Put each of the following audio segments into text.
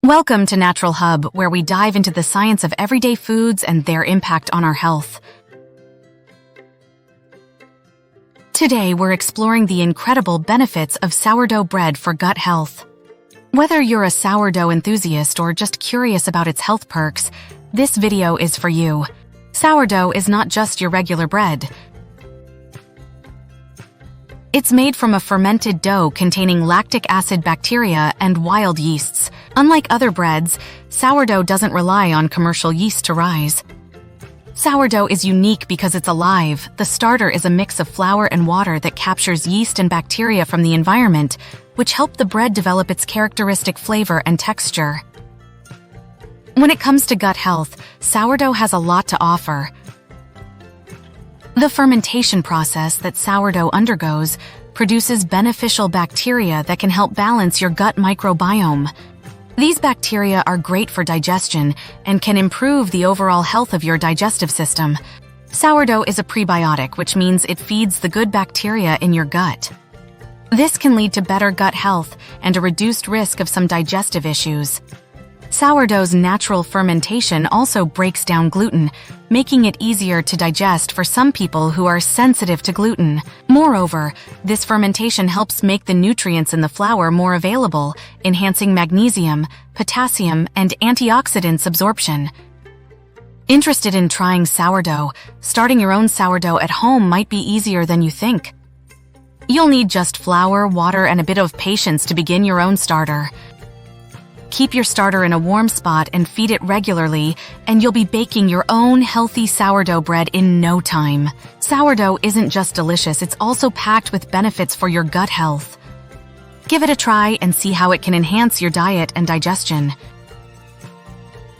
Welcome to Naturalhub, where we dive into the science of everyday foods and their impact on our health. Today, we're exploring the incredible benefits of sourdough bread for gut health. Whether you're a sourdough enthusiast or just curious about its health perks, this video is for you. Sourdough is not just your regular bread. It's made from a fermented dough containing lactic acid bacteria and wild yeasts. Unlike other breads, sourdough doesn't rely on commercial yeast to rise. Sourdough is unique because it's alive. The starter is a mix of flour and water that captures yeast and bacteria from the environment, which help the bread develop its characteristic flavor and texture. When it comes to gut health, sourdough has a lot to offer. The fermentation process that sourdough undergoes produces beneficial bacteria that can help balance your gut microbiome. These bacteria are great for digestion and can improve the overall health of your digestive system. Sourdough is a prebiotic, which means it feeds the good bacteria in your gut. This can lead to better gut health and a reduced risk of some digestive issues. Sourdough's natural fermentation also breaks down gluten, making it easier to digest for some people who are sensitive to gluten. Moreover, this fermentation helps make the nutrients in the flour more available, enhancing magnesium, potassium, and antioxidants absorption. Interested in trying sourdough? Starting your own sourdough at home might be easier than you think. You'll need just flour, water, and a bit of patience to begin your own starter. Keep your starter in a warm spot and feed it regularly, and you'll be baking your own healthy sourdough bread in no time. Sourdough isn't just delicious, it's also packed with benefits for your gut health. Give it a try and see how it can enhance your diet and digestion.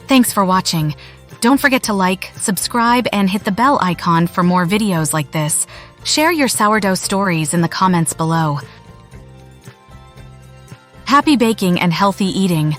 Thanks for watching. Don't forget to like, subscribe, and hit the bell icon for more videos like this. Share your sourdough stories in the comments below. Happy baking and healthy eating!